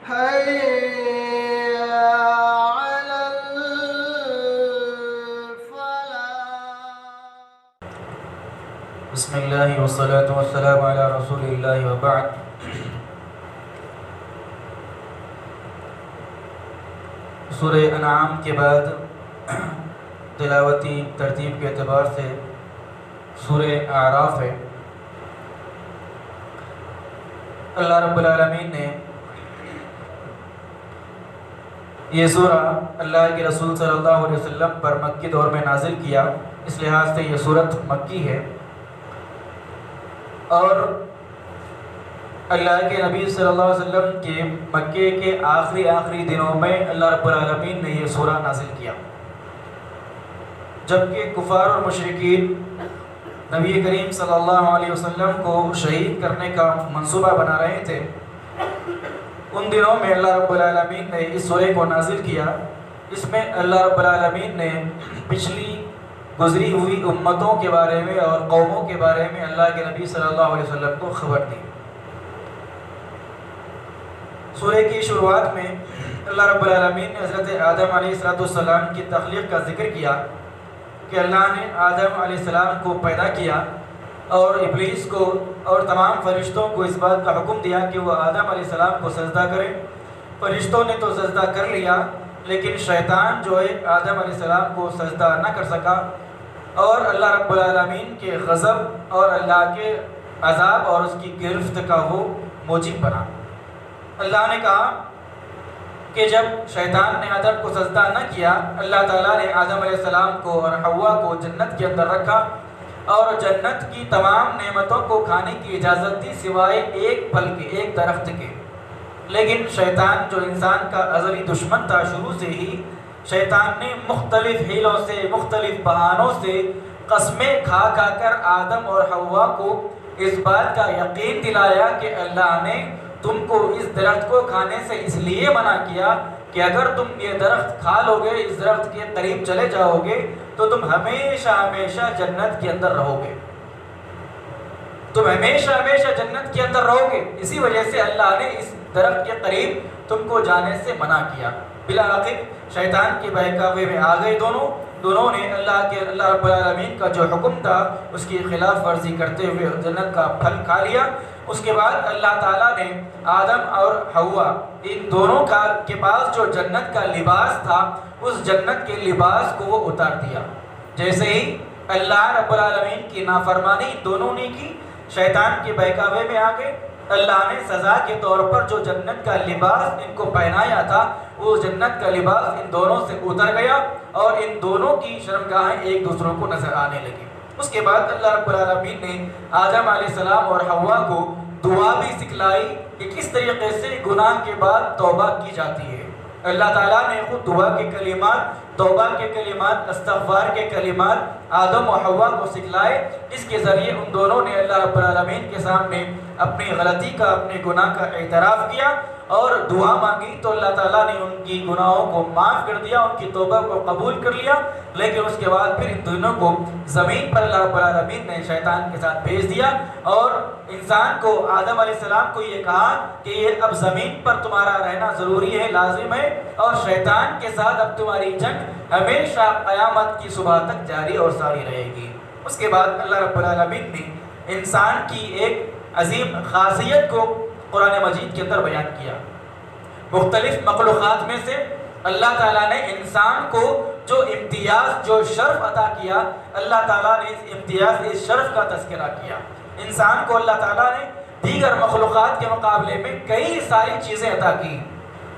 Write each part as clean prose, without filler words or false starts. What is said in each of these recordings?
حي على الفلاح. بسم اللہ والصلاة والسلام علی رسول اللہ وبعد. سورہ انعام کے بعد تلاوتی ترتیب کے اعتبار سے سورہ اعراف ہے. اللہ رب العالمین نے یہ سورہ اللہ کے رسول صلی اللہ علیہ وسلم پر مکی دور میں نازل کیا، اس لحاظ سے یہ سورت مکی ہے. اور اللہ کے نبی صلی اللہ علیہ وسلم کے مکے کے آخری دنوں میں اللہ رب العالمین نے یہ سورہ نازل کیا، جبکہ کفار اور مشرکین نبی کریم صلی اللہ علیہ وسلم کو شہید کرنے کا منصوبہ بنا رہے تھے. ان دنوں میں اللہ رب العالمین نے اس سورہ کو نازل کیا. اس میں اللہ رب العالمین نے پچھلی گزری ہوئی امتوں کے بارے میں اور قوموں کے بارے میں اللہ کے نبی صلی اللہ علیہ وسلم کو خبر دی. سورہ کی شروعات میں اللہ رب العالمین نے حضرت آدم علیہ السلام کی تخلیق کا ذکر کیا کہ اللہ نے آدم علیہ السلام کو پیدا کیا اور ابلیس کو اور تمام فرشتوں کو اس بات کا حکم دیا کہ وہ آدم علیہ السلام کو سجدہ کریں. فرشتوں نے تو سجدہ کر لیا، لیکن شیطان جو ہے آدم علیہ السلام کو سجدہ نہ کر سکا اور اللہ رب العالمین کے غضب اور اللہ کے عذاب اور اس کی گرفت کا وہ موجب بنا. اللہ نے کہا کہ جب شیطان نے آدم کو سجدہ نہ کیا، اللہ تعالیٰ نے آدم علیہ السلام کو اور حوا کو جنت کے اندر رکھا اور جنت کی تمام نعمتوں کو کھانے کی اجازت دی سوائے ایک پھل کے، ایک درخت کے. لیکن شیطان جو انسان کا ازلی دشمن تھا، شروع سے ہی شیطان نے مختلف حیلوں سے، مختلف بہانوں سے قسمیں کھا کر آدم اور حوا کو اس بات کا یقین دلایا کہ اللہ نے تم کو اس درخت کو کھانے سے اس لیے منع کیا کہ اگر تم یہ درخت کھا لو گے، اس درخت کے قریب چلے جاؤ گے تو تم ہمیشہ ہمیشہ جنت کے اندر رہو گے، تم ہمیشہ ہمیشہ جنت کے اندر رہو گے. اسی وجہ سے اللہ نے اس درخت کے قریب تم کو جانے سے منع کیا. بالآخر شیطان کے بہکاوے میں آ گئے دونوں نے اللہ رب العالمین کا جو حکم تھا اس کی خلاف ورزی کرتے ہوئے جنت کا پھل کھا لیا. اس کے بعد اللہ تعالیٰ نے آدم اور حوا ان دونوں کے پاس جو جنت کا لباس تھا، اس جنت کے لباس کو وہ اتار دیا. جیسے ہی اللہ رب العالمین کی نافرمانی دونوں نے کی، شیطان کے بہکاوے میں آ گئے، اللہ نے سزا کے طور پر جو جنت کا لباس ان کو پہنایا تھا، وہ جنت کا لباس ان دونوں سے اتر گیا اور ان دونوں کی شرمگاہیں ایک دوسروں کو نظر آنے لگی. اس کے بعد اللہ رب العالمین نے آدم علیہ السلام اور حوا کو دعا بھی سکھلائی کہ کس طریقے سے گناہ کے بعد توبہ کی جاتی ہے. اللہ تعالیٰ نے خود دعا کے کلمات، توبہ کے کلمات، استغفار کے کلمات آدم و حوا کو سکھلائے. اس کے ذریعے ان دونوں نے اللہ رب العالمین کے سامنے اپنی غلطی کا، اپنے گناہ کا اعتراف کیا اور دعا مانگی تو اللہ تعالیٰ نے ان کی گناہوں کو معاف کر دیا، ان کی توبہ کو قبول کر لیا. لیکن اس کے بعد پھر ان دونوں کو زمین پر اللہ رب العالمین نے شیطان کے ساتھ بھیج دیا اور انسان کو، آدم علیہ السلام کو یہ کہا کہ یہ اب زمین پر تمہارا رہنا ضروری ہے، لازم ہے، اور شیطان کے ساتھ اب تمہاری جنگ ہمیشہ قیامت کی صبح تک جاری اور ساری رہے گی. اس کے بعد اللہ رب العالمین نے انسان کی ایک عظیم خاصیت کو قرآن مجید کے اندر بیان کیا. مختلف مخلوقات میں سے اللہ تعالیٰ نے انسان کو جو امتیاز، جو شرف عطا کیا، اللہ تعالیٰ نے اس امتیاز، اس شرف کا تذکرہ کیا. انسان کو اللہ تعالیٰ نے دیگر مخلوقات کے مقابلے میں کئی ساری چیزیں عطا کی.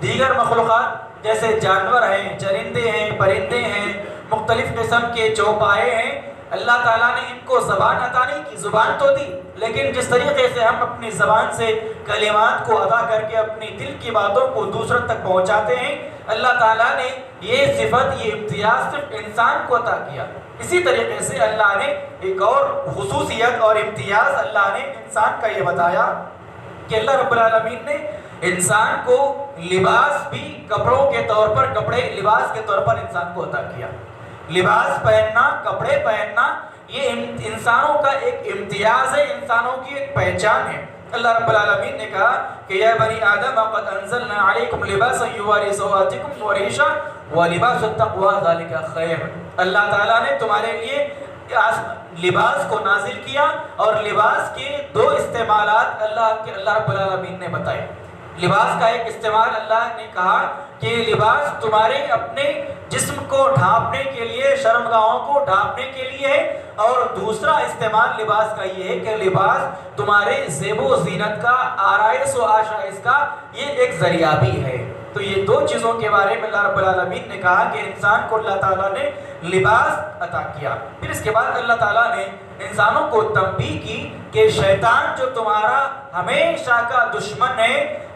دیگر مخلوقات جیسے جانور ہیں، چرندے ہیں، پرندے ہیں، مختلف قسم کے چوپائے ہیں، اللہ تعالیٰ نے ان کو زبان عطا نہیں کی. زبان تو دی، لیکن جس طریقے سے ہم اپنی زبان سے کلمات کو ادا کر کے اپنی دل کی باتوں کو دوسروں تک پہنچاتے ہیں، اللہ تعالیٰ نے یہ صفت، یہ امتیاز صرف انسان کو عطا کیا. اسی طریقے سے اللہ نے ایک اور خصوصیت اور امتیاز اللہ نے انسان کا یہ بتایا کہ اللہ رب العالمین نے انسان کو لباس بھی کپڑوں کے طور پر، کپڑے لباس کے طور پر انسان کو عطا کیا. لباس پہننا، کپڑے پہننا، یہ انسانوں کا ایک امتیاز ہے، انسانوں کی ایک پہچان ہے. اللہ رب العالمین نے کہا کہ یا بنی آدم قد انزلنا علیکم لباسا یواری سوآتکم وریشا ولباس التقوی ذالک خیر۔ اللہ تعالیٰ نے تمہارے لیے لباس کو نازل کیا، اور لباس کے دو استعمالات اللہ رب العالمین نے بتائے۔ لباس کا ایک استعمال اللہ نے کہا کہ لباس تمہارے اپنے جسم کو ڈھانپنے کے لیے، شرمگاہوں کو ڈھانپنے کے لیے ہے، اور دوسرا استعمال لباس کا یہ ہے کہ لباس تمہارے زیب و زینت کا، آرائش و آشائش کا یہ ایک ذریعہ بھی ہے۔ تو یہ دو چیزوں کے بارے میں اللہ رب العالمین نے کہا کہ انسان کو اللہ تعالیٰ نے لباس عطا کیا۔ پھر اس کے بعد اللہ تعالیٰ نے انسانوں کو تنبیہ کی کہ شیطان جو تمہارا ہمیشہ کا دشمن ہے،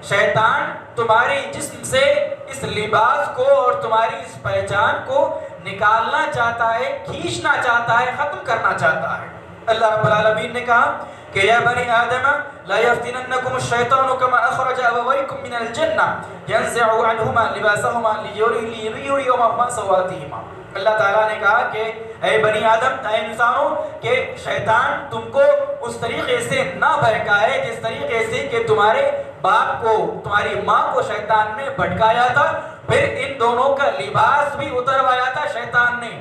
شیطان تمہارے جسم سے اس لباس کو اور تمہاری اس پہچان کو نکالنا چاہتا ہے، کھینچنا چاہتا ہے، ختم کرنا چاہتا ہے۔ اللہ رب العالمین نے کہا کہ یا بنی آدم لا یفتننکم الشیطان کما اخرج ابویکم من الجنہ ینزع عنہما لباسہما لیریہما سوآتہما۔ اللہ تعالیٰ نے کہا کہ اے بنی آدم، اے انسانوں، کہ شیطان تم کو اس طریقے سے نہ بہکائے جس طریقے سے کہ تمہارے باپ کو، تمہاری ماں کو شیطان نے بھٹکایا تھا، پھر ان دونوں کا لباس بھی اتروایا تھا شیطان نے۔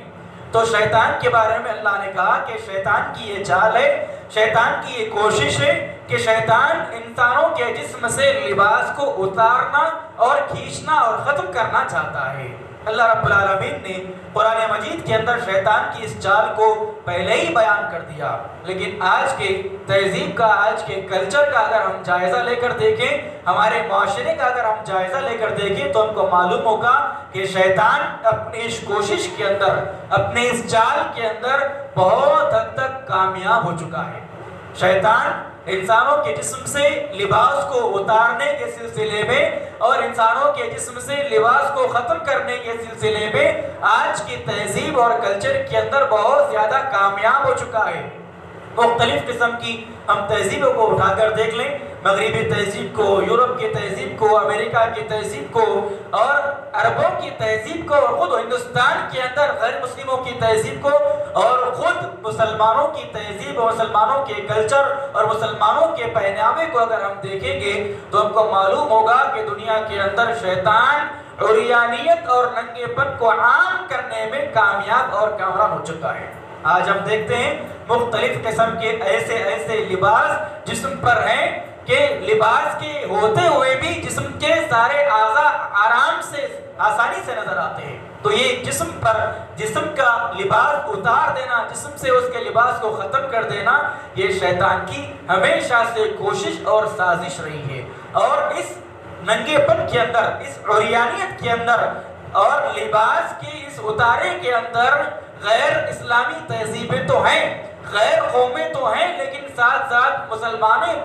تو شیطان کے بارے میں اللہ نے کہا کہ شیطان کی یہ چال ہے، شیطان کی یہ کوشش ہے کہ شیطان انسانوں کے جسم سے لباس کو اتارنا اور کھینچنا اور ختم کرنا چاہتا ہے۔ اللہ رب العالمین نے قرآن مجید کے اندر شیطان کی اس چال کو پہلے ہی بیان کر دیا، لیکن آج کے تہذیب کا، آج کے کلچر کا اگر ہم جائزہ لے کر دیکھیں، ہمارے معاشرے کا اگر ہم جائزہ لے کر دیکھیں، تو ہم کو معلوم ہوگا کہ شیطان اپنی اس کوشش کے اندر، اپنے اس چال کے اندر بہت حد تک کامیاب ہو چکا ہے۔ شیطان انسانوں کے جسم سے لباس کو اتارنے کے سلسلے میں اور انسانوں کے جسم سے لباس کو ختم کرنے کے سلسلے میں آج کی تہذیب اور کلچر کے اندر بہت زیادہ کامیاب ہو چکا ہے۔ مختلف قسم کی ہم تہذیبوں کو اٹھا کر دیکھ لیں، مغربی تہذیب کو، یورپ کی تہذیب کو، امریکہ کی تہذیب کو، اور عربوں کی تہذیب کو، اور خود ہندوستان کے اندر غیر مسلموں کی تہذیب کو، اور خود مسلمانوں کی تہذیب اور مسلمانوں کے کلچر اور مسلمانوں کے پہناوے کو اگر ہم دیکھیں گے تو ہم کو معلوم ہوگا کہ دنیا کے اندر شیطان عریانیت اور ننگے پن کو عام کرنے میں کامیاب اور کامران ہو چکا ہے۔ آج ہم دیکھتے ہیں مختلف قسم کے ایسے لباس جسم پر ہیں کہ لباس کے ہوتے ہوئے بھی جسم کے سارے اعضاء آرام سے، آسانی سے نظر آتے ہیں۔ تو یہ جسم کا لباس اتار دینا، جسم سے اس کے لباس کو ختم کر دینا، یہ شیطان کی ہمیشہ سے کوشش اور سازش رہی ہے۔ اور اس ننگے پن کے اندر، اس عریانیت کے اندر اور لباس کے اس اتارے کے اندر غیر اسلامی تہذیبیں تو ہیں، غیر قومیں تو ہیں، لیکن ساتھ ساتھ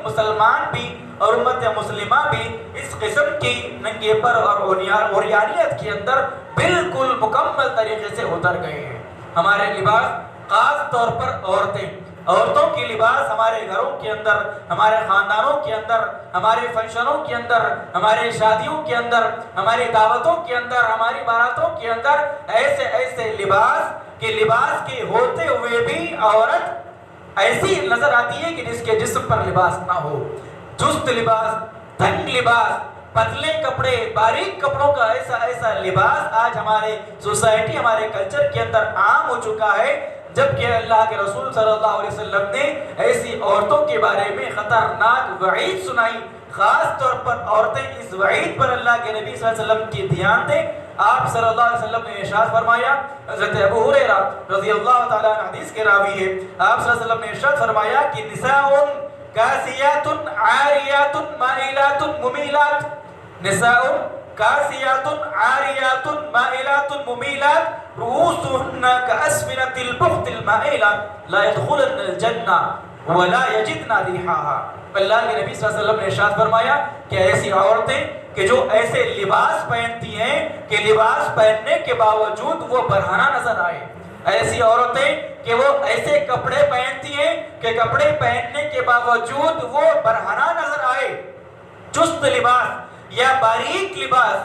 مسلمان بھی اور امت مسلمہ بھی اس قسم کی ننگے پر اور عریانیت کے اندر بالکل مکمل طریقے سے اتر گئے ہیں۔ ہمارے لباس، خاص طور پر عورتوں کی لباس ہمارے گھروں کے اندر، ہمارے خاندانوں کے اندر، ہمارے فنکشنوں کے اندر، ہمارے شادیوں کے اندر، ہماری دعوتوں کے اندر، ہماری باراتوں کے اندر ایسے لباس کے ہوتے ہوئے بھی عورت ایسی نظر آتی ہے کہ جس کے جسم پر لباس نہ ہو۔ چست لباس، تنگ لباس، پتلے کپڑے، باریک کپڑوں کا ایسا لباس آج ہمارے سوسائٹی، ہمارے کلچر کے اندر عام ہو چکا ہے، جبکہ اللہ کے رسول صلی اللہ علیہ وسلم نے ایسی عورتوں کے بارے میں خطرناک وعید سنائی۔ خاص طور پر عورتیں اس وعید پر اللہ کے نبی صلی اللہ علیہ وسلم کی دھیان دیں۔ آپ صلی اللہ علیہ وسلم نے ارشاد فرمایا، حضرت ابو ہریرہ رضی اللہ تعالیٰ عنہ حدیث کے راوی ہے، آپ صلی اللہ علیہ وسلم نے ارشاد فرمایا کہ نساء کاسیات عاریات مائلات ممیلات، نساء کاسیات عاریات مائلات ممیلات رؤوسهن كأسفنة البخت المائلة لا يدخلن الجنة ولا يجدن ريحها۔ اللہ کے نبی صلی اللہ علیہ وسلم نے ارشاد فرمایا کہ ایسی عورتیں کہ جو ایسے لباس پہنتی ہیں کہ لباس پہننے کے باوجود وہ برہنہ نظر آئے، ایسی عورتیں کہ وہ ایسے کپڑے پہنتی ہیں کہ کپڑے پہننے کے باوجود وہ برہنہ نظر آئے، چست لباس یا باریک لباس،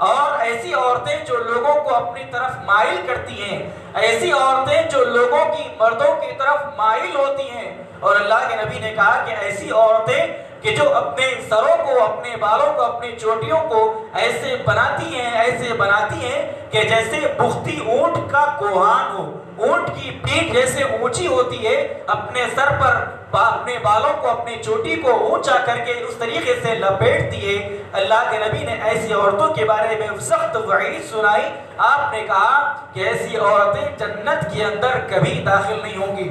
اور ایسی عورتیں جو لوگوں کو اپنی طرف مائل کرتی ہیں، ایسی عورتیں جو لوگوں کی، مردوں کی طرف مائل ہوتی ہیں۔ اور اللہ کے نبی نے کہا کہ ایسی عورتیں کہ جو اپنے سروں کو، اپنے بالوں کو، اپنی چوٹیوں کو ایسے بناتی ہیں کہ جیسے بختی اونٹ کا کوہان ہو، اونٹ کی پیٹھ جیسے اونچی ہوتی ہے، اپنے سر پر اپنے بالوں کو، اپنی چوٹی کو اونچا کر کے اس طریقے سے لپیٹتی ہے۔ اللہ کے نبی نے ایسی عورتوں کے بارے میں سخت وعید سنائی۔ آپ نے کہا کہ ایسی عورتیں جنت کے اندر کبھی داخل نہیں ہوں گی۔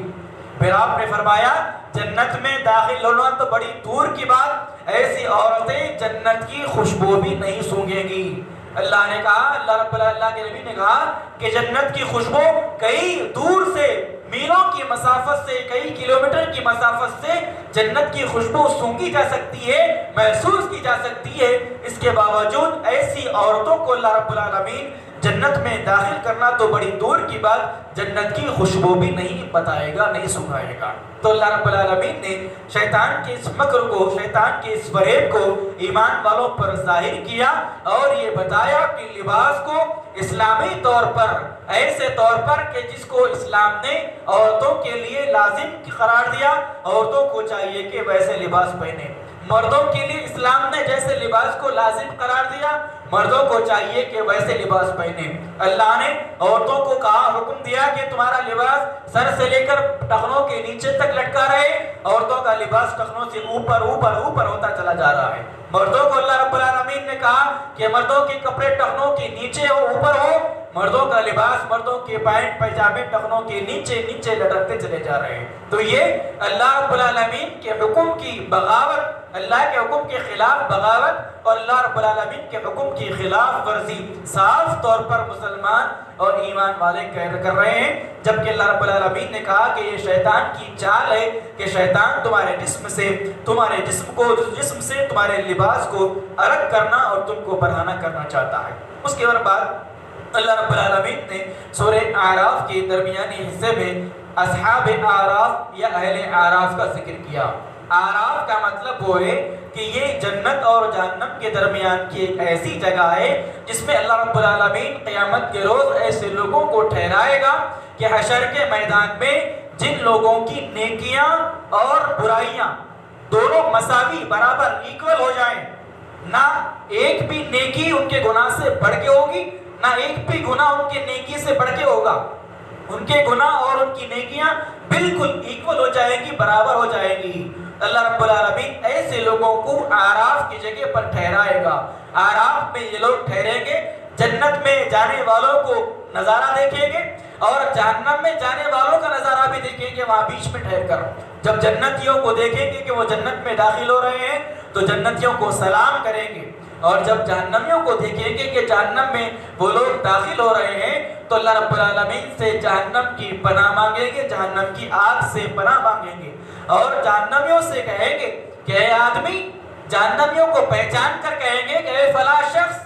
پھر آپ نے فرمایا جنت میں داخل ہونا تو بڑی دور کی بات، ایسی عورتیں جنت کی خوشبو بھی نہیں سونگیں گی۔ اللہ نے کہا، اللہ کے نبی نے کہا کہ جنت کی خوشبو کئی دور سے، میلوں کی مسافت سے، کئی کلومیٹر کی مسافت سے جنت کی خوشبو سونگی جا سکتی ہے، محسوس کی جا سکتی ہے۔ اس کے باوجود ایسی عورتوں کو اللہ رب العالمین جنت میں داخل کرنا تو بڑی دور کی بات، جنت کی خوشبو بھی نہیں بتائے گا، نہیں سنگائے گا۔ تو اللہ رب العالمین نے شیطان کے اس مکر کو، شیطان کے اس فریب کو ایمان والوں پر ظاہر کیا اور یہ بتایا کہ لباس کو اسلامی طور پر، ایسے طور پر کہ جس کو اسلام نے عورتوں کے لیے لازم قرار دیا، عورتوں کو چاہیے کہ ویسے لباس پہنے۔ مردوں کے لیے اسلام نے جیسے لباس کو لازم قرار دیا، مردوں کو چاہیے کہ ویسے لباس پہنے۔ اللہ نے عورتوں کو کہا، حکم دیا کہ تمہارا لباس سر سے لے کر ٹخنوں کے نیچے تک لٹکا رہے، عورتوں کا لباس ٹخنوں سے اوپر اوپر اوپر ہوتا چلا جا رہا ہے۔ مردوں کو اللہ رب العالمین نے کہا کہ مردوں کے کپڑے ٹخنوں کے نیچے ہو، اوپر ہو، مردوں کا لباس، مردوں کے پینٹ پیجامے ٹخنوں کے نیچے نیچے لٹکتے چلے جا رہے ہیں۔ تو یہ اللہ رب العالمین کے حکم کی بغاوت، اللہ کے حکم کے خلاف بغاوت اور اللہ رب العالمین کے حکم کی خلاف ورزی صاف طور پر مسلمان اور ایمان والے کر رہے ہیں، جبکہ اللہ رب العالمین نے کہا کہ یہ شیطان کی چال ہے کہ شیطان تمہارے جسم سے، تمہارے جسم سے تمہارے لباس کو الگ کرنا اور تم کو برہنہ کرنا چاہتا ہے۔ اس کے بعد اللہ رب العالمین نے سورہ اعراف کے درمیانی حصے میں اصحاب اعراف یا اہل اعراف کا ذکر کیا۔ اعراف کا مطلب وہ ہے کہ یہ جنت اور جہنم کے درمیان کی ایک ایسی جگہ ہے جس میں اللہ رب العالمین قیامت کے روز ایسے لوگوں کو ٹھہرائے گا کہ حشر کے میدان میں جن لوگوں کی نیکیاں اور برائیاں دونوں مساوی برابر ایکول ہو جائیں، نہ ایک بھی نیکی ان کے گناہ سے بڑھ کے ہوگی، نہ ایک بھی گناہ ان کے نیکی سے بڑھ کے ہوگا، ان کے گناہ اور ان کی نیکیاں بالکل ایکول ہو جائے گی، برابر ہو جائے گی۔ اللہ رب العالمین ایسے لوگوں کو اعراف کی جگہ پر ٹھہرائے گا۔ اعراف میں یہ لوگ ٹھہریں گے، جنت میں جانے والوں کو نظارہ دیکھیں گے اور جہنم میں جانے والوں کا نظارہ بھی دیکھیں گے وہاں بیچ میں ٹھہر کر۔ جب جنتیوں کو دیکھیں گے کہ وہ جنت میں داخل ہو رہے ہیں تو جنتیوں کو سلام کریں گے، اور جب جہنمیوں کو دیکھیں گے کہ جہنم میں وہ لوگ داخل ہو رہے ہیں تو اللہ رب العالمین سے جہنم کی پناہ مانگیں گے، جہنم کی آگ سے پناہ مانگیں گے، اور جہنمیوں سے کہیں گے کہ اے آدمی، جہنمیوں کو پہچان کر کہیں گے کہ اے فلاں شخص،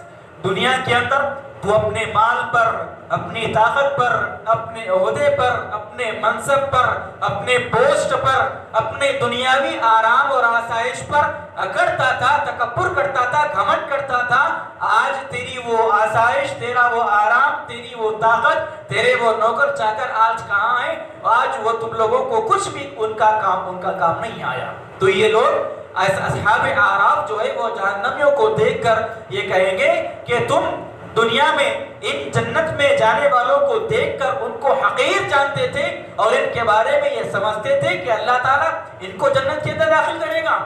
دنیا کے اندر تو اپنے مال پر، اپنی طاقت پر، اپنے عہدے پر، اپنے منصب پر، اپنے پوسٹ پر، اپنے دنیاوی آرام اور آسائش پر اکڑتا تھا، تکبر کرتا تھا، گھمنڈ کرتا تھا۔ آج تیری وہ آسائش، تیرا وہ آرام، تیری وہ طاقت، تیرے وہ نوکر چاکر آج کہاں ہیں؟ آج وہ تم لوگوں کو کچھ بھی ان کا کام نہیں آیا۔ تو یہ لوگ اصحاب اعراف جو ہے وہ جہنمیوں کو دیکھ کر یہ کہیں گے کہ تم دنیا میں ان جنت میں جانے والوں کو دیکھ کر ان کو حقیر جانتے تھے اور ان کے بارے میں یہ سمجھتے تھے کہ اللہ تعالیٰ ان کو جنت کے اندر داخل کرے گا،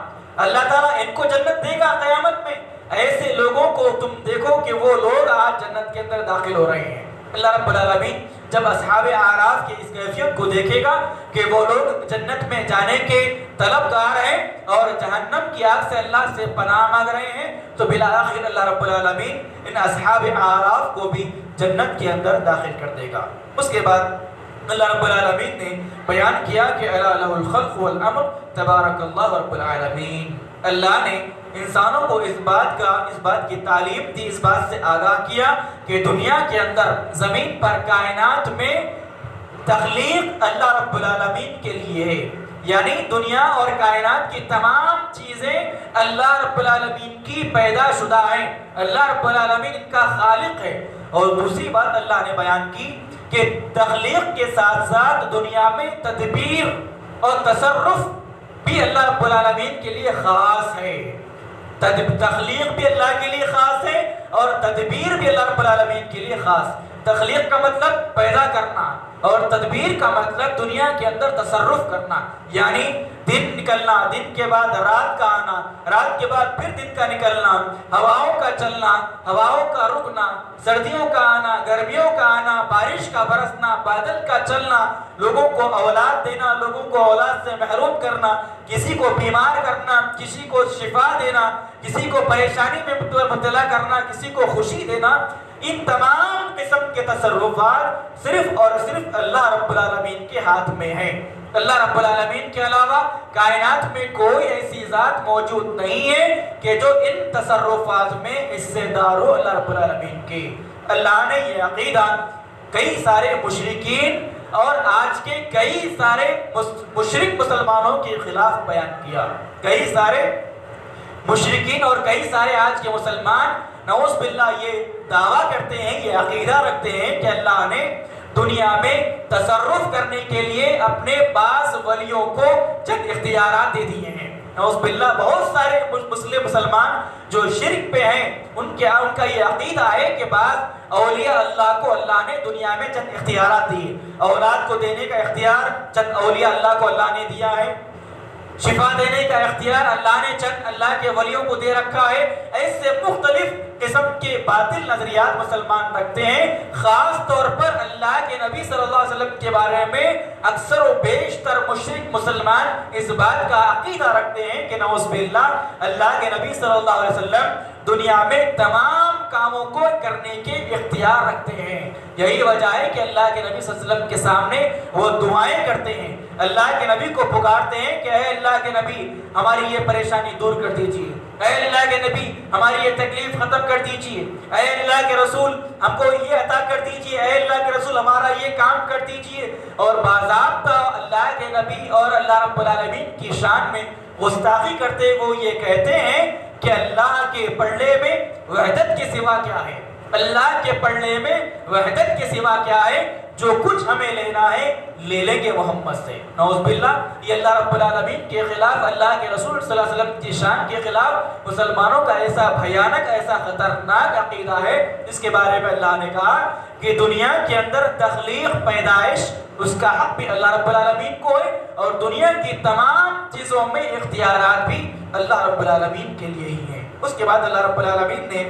اللہ تعالیٰ ان کو جنت دے گا قیامت میں۔ ایسے لوگوں کو تم دیکھو کہ وہ لوگ آج جنت کے اندر داخل ہو رہے ہیں۔ اللہ رب العالمین جب اصحاب اعراف کی اس کیفیت کو دیکھے گا کہ وہ لوگ جنت میں جانے کے طلبگار ہیں اور جہنم کی آگ سے اللہ سے پناہ مانگ رہے ہیں، تو بالآخر اللہ رب العالمین ان اصحاب اعراف کو بھی جنت کے اندر داخل کر دے گا۔ اس کے بعد اللہ رب العالمین نے بیان کیا کہ الا لہ الخلق والامر تبارک اللہ رب العالمین۔ اللہ نے انسانوں کو اس بات کی تعلیم دی، اس بات سے آگاہ کیا کہ دنیا کے اندر زمین پر کائنات میں تخلیق اللہ رب العالمین کے لیے ہے، یعنی دنیا اور کائنات کی تمام چیزیں اللہ رب العالمین کی پیدا شدہ ہیں، اللہ رب العالمین ان کا خالق ہے۔ اور دوسری بات اللہ نے بیان کی کہ تخلیق کے ساتھ ساتھ دنیا میں تدبیر اور تصرف بھی اللہ رب العالمین کے لیے خاص ہے، تخلیق بھی اللہ کے لیے خاص ہے اور تدبیر بھی اللہ رب العالمین کے لیے خاص۔ تخلیق کا مطلب پیدا کرنا اور تدبیر کا مطلب دنیا کے اندر تصرف کرنا، یعنی دن نکلنا، دن کے بعد رات کا آنا، رات کے بعد پھر دن کا نکلنا، ہواؤں کا چلنا، ہواؤں کا رکنا، سردیوں کا آنا، گرمیوں کا آنا، بارش کا برسنا، بادل کا چلنا، لوگوں کو اولاد دینا، لوگوں کو اولاد سے محروم کرنا، کسی کو بیمار کرنا، کسی کو شفا دینا، کسی کو پریشانی میں مبتلا کرنا، کسی کو خوشی دینا، ان تمام قسم کے تصرفات صرف اور صرف اللہ رب العالمین کے ہاتھ میں ہیں۔ اللہ رب العالمین کے علاوہ کائنات میں کوئی ایسی ذات موجود نہیں ہے کہ جو ان تصرفات میں حصے دار ہو اللہ رب العالمین کے۔ اللہ نے یہ عقیدہ کئی سارے مشرکین اور آج کے کئی سارے مشرک مسلمانوں کے خلاف بیان کیا۔ کئی سارے مشرکین اور کئی سارے آج کے مسلمان نعوذ باللہ یہ دعویٰ کرتے ہیں، یہ عقیدہ رکھتے ہیں کہ اللہ نے دنیا میں تصرف کرنے کے لیے اپنے بعض ولیوں کو چند اختیارات دے دیے ہیں۔ نعوذ باللہ بہت سارے مسلمان جو شرک پہ ہیں ان کا یہ عقیدہ ہے کہ بعض اولیاء اللہ کو اللہ نے دنیا میں چند اختیارات دیے۔ اولاد کو دینے کا اختیار چند اولیاء اللہ کو اللہ نے دیا ہے، شفا دینے کا اختیار اللہ نے چند اللہ کے ولیوں کو دے رکھا ہے۔ ایسے مختلف قسم کے باطل نظریات مسلمان رکھتے ہیں۔ خاص طور پر اللہ کے نبی صلی اللہ علیہ وسلم کے بارے میں اکثر و بیشتر مشرک مسلمان اس بات کا عقیدہ رکھتے ہیں کہ نعوذ باللہ اللہ کے نبی صلی اللہ علیہ وسلم دنیا میں تمام کاموں کو کرنے کے اختیار رکھتے ہیں۔ یہی وجہ ہے کہ اللہ کے نبی صلی اللہ علیہ وسلم کے سامنے وہ دعائیں کرتے ہیں، اللہ کے نبی کو پکارتے ہیں کہ اے اللہ کے نبی ہماری یہ پریشانی دور کر دیجیے، اے اللہ کے نبی ہماری یہ تکلیف ختم کر دیجیے، اے اللہ کے رسول ہم کو یہ عطا کر دیجیے، اے اللہ کے رسول ہمارا یہ کام کر دیجیے۔ اور باضابطہ اللہ کے نبی اور اللہ رب العالمین کی شان میں گستاخی کرتے وہ یہ کہتے ہیں کہ اللہ کے پلڑے میں وحدت کے سوا کیا ہے، اللہ کے پلڑے میں وحدت کے سوا کیا ہے، جو کچھ ہمیں لینا ہے لے لیں گے محمد سے۔ نعوذ باللہ یہ اللہ رب العالمین کے خلاف، اللہ کے رسول صلی اللہ علیہ وسلم کی شان کے خلاف مسلمانوں کا ایسا بھیانک، ایسا خطرناک عقیدہ ہے جس کے بارے میں اللہ نے کہا کہ دنیا کے اندر تخلیق، پیدائش، اس کا حق بھی اللہ رب العالمین کو ہے اور دنیا کی تمام چیزوں میں اختیارات بھی اللہ رب العالمین کے لیے ہی ہیں۔ اس کے بعد اللہ رب العالمین نے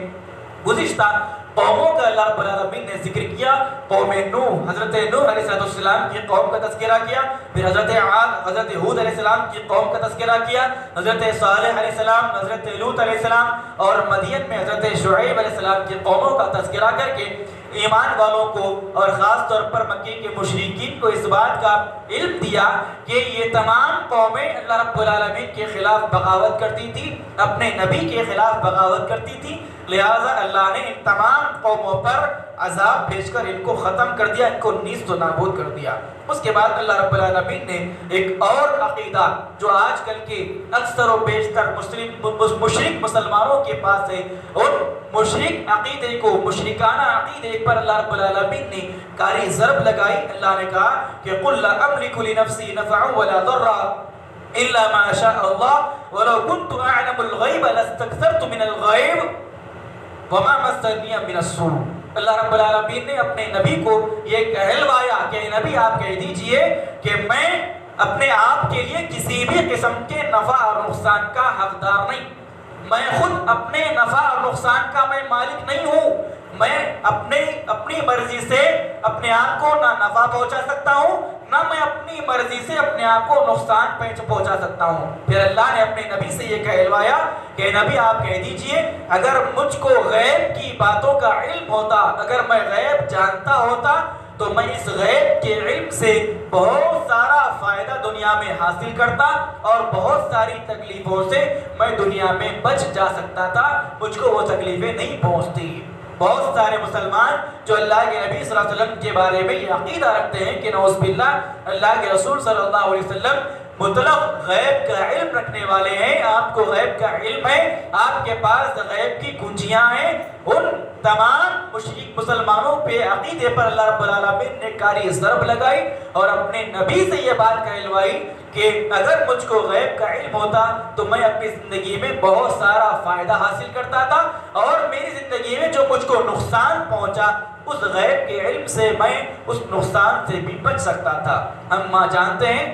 گزشتہ قوموں کا اللہ رب العالمین نے ذکر کیا۔ قوم نوح، حضرت نوح علیہ السلام کی قوم کا تذکرہ کیا، پھر حضرت عاد، حضرت ہود علیہ السلام کی قوم کا تذکرہ کیا، حضرت صالح علیہ السلام، حضرت لوط علیہ السلام اور مدین میں حضرت شعیب علیہ السلام کی قوموں کا تذکرہ کر کے ایمان والوں کو اور خاص طور پر مکے کے مشرکین کو اس بات کا علم دیا کہ یہ تمام قومیں اللہ رب العالمین کے خلاف بغاوت کرتی تھی، اپنے نبی کے خلاف بغاوت کرتی تھی، لہٰذا اللہ نے ان تمام قوموں پر عذاب بھیج کر ان کو ختم کر دیا، ان کو نیست و نابود کر دیا۔ اس کے بعد اللہ رب العالمین نے ایک اور عقیدہ جو آج کل کے اکثر و بیشتر مشرک مسلمانوں کے پاس ہے، اور مشرک عقیدے کو، مشرکانہ عقیدے پر اللہ رب العالمین نے کاری ضرب لگائی۔ اللہ نے کہا کہ قُلْ لَا أَمْلِكُ لِنَفْسِي نَفْعًا وَلَا ضَرًّا إِلَّا مَا شَاءَ اللَّهُ وَلَوْ كُنْتُ أَعْلَمُ الْغَيْبَ لَاسْتَكْثَرْتُ مِنَ الْغَيْبِ وَمَا مَسَّنِيَ مِنَ السُّوءِ۔ اللہ رب العالمین نے اپنے نبی کو یہ کہلوایا کہ نبی آپ کہہ دیجئے کہ میں اپنے آپ کے لیے کسی بھی قسم کے نفع اور نقصان کا حقدار نہیں، میں خود اپنے نفع اور نقصان کا میں مالک نہیں ہوں، میں اپنی مرضی سے اپنے آپ کو نہ نفع پہنچا سکتا ہوں، نہ میں اپنی مرضی سے اپنے آپ کو نقصان پہنچا سکتا ہوں۔ پھر اللہ نے اپنے نبی سے یہ کہلوایا کہ نبی آپ کہہ دیجئے اگر مجھ کو غیب کی باتوں کا علم ہوتا، اگر میں غیب جانتا ہوتا تو میں اس غیب کے علم سے بہت سارا فائدہ دنیا میں حاصل کرتا اور بہت ساری تکلیفوں سے میں دنیا میں بچ جا سکتا تھا، مجھ کو وہ تکلیفیں نہیں پہنچتی۔ بہت سارے مسلمان جو اللہ کے نبی صلی اللہ علیہ وسلم کے بارے میں یہ عقیدہ رکھتے ہیں کہ نعوذ باللہ اللہ کے رسول صلی اللہ علیہ وسلم مطلق غیب کا علم رکھنے والے ہیں، آپ کو غیب کا علم ہے، آپ کے پاس غیب کی کنجیاں ہیں، ان تمام مشرک مسلمانوں پہ عقیدے پر اللہ رب العالمین نے کاری ضرب لگائی اور اپنے نبی سے یہ بات کہلوائی کہ اگر مجھ کو غیب کا علم ہوتا تو میں اپنی زندگی میں بہت سارا فائدہ حاصل کرتا تھا، اور میری زندگی میں جو مجھ کو نقصان پہنچا اس غیب کے علم سے میں اس نقصان سے بھی بچ سکتا تھا۔ ہم جانتے ہیں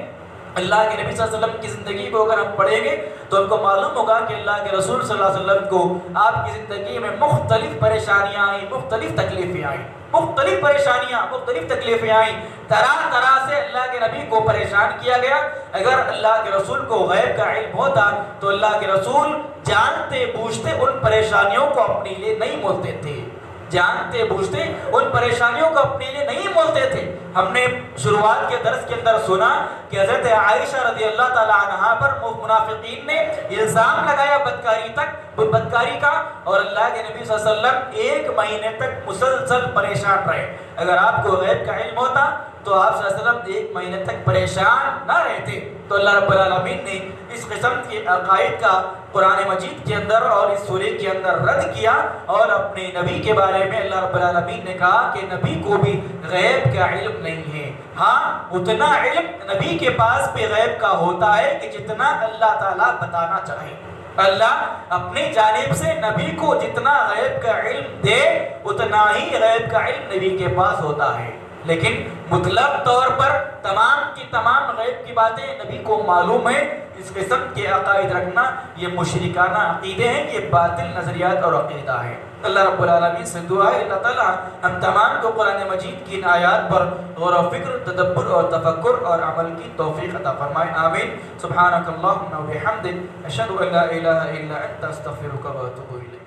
اللہ کے نبی صلی اللہ علیہ وسلم کی زندگی کو اگر ہم پڑھیں گے تو ہم کو معلوم ہوگا کہ اللہ کے رسول صلی اللہ علیہ وسلم کو آپ کی زندگی میں مختلف پریشانیاں آئیں، مختلف تکلیفیں آئیں، مختلف پریشانیاں، مختلف تکلیفیں آئیں، طرح طرح سے اللہ کے نبی کو پریشان کیا گیا۔ اگر اللہ کے رسول کو غیب کا علم ہوتا تو اللہ کے رسول جانتے بوجھتے ان پریشانیوں کو اپنے لیے نہیں مولتے تھے، جانتے بوجھتے ان پریشانیوں کو اپنے لیے نہیں مولتے تھے۔ ہم نے شروعات کے درس کے اندر سنا کہ حضرت عائشہ رضی اللہ تعالی عنہا پر منافقین نے الزام لگایا بدکاری کا، اور اللہ کے نبی صلی اللہ علیہ وسلم 1 مہینے تک مسلسل پریشان رہے۔ اگر آپ کو غیب کا علم ہوتا تو آپ صلی اللہ علیہ وسلم 1 مہینے تک پریشان نہ رہتے۔ تو اللہ رب العالمین نے اس قسم کے عقائد کا قرآن مجید کے اندر اور اس سورے کے اندر رد کیا، اور اپنے نبی کے بارے میں اللہ رب العالمین نے کہا کہ نبی کو بھی غیب کا علم نہیں ہے۔ ہاں اتنا علم نبی کے پاس بھی غیب کا ہوتا ہے کہ جتنا اللہ تعالیٰ بتانا چاہے۔ اللہ اپنی جانب سے نبی کو جتنا غیب کا علم دے اتنا ہی غیب کا علم نبی کے پاس ہوتا ہے، لیکن مطلق طور پر تمام کی تمام غیب کی باتیں نبی کو معلوم ہے۔ اس قسم کے عقائد رکھنا یہ مشرکانہ عقیدے ہیں، یہ باطل نظریات اور عقیدہ ہے۔ اللہ رب العالمین سے دعا ہے اللہ تعالیٰ ہم تمام کو قرآن مجید کی ان آیات پر غور و فکر، تدبر اور تفکر اور عمل کی توفیق عطا فرمائے، آمین۔ سبحانک اللہم و بحمدک، اشہد ان لا الہ الا انت، استغفرک و اتوب الیک۔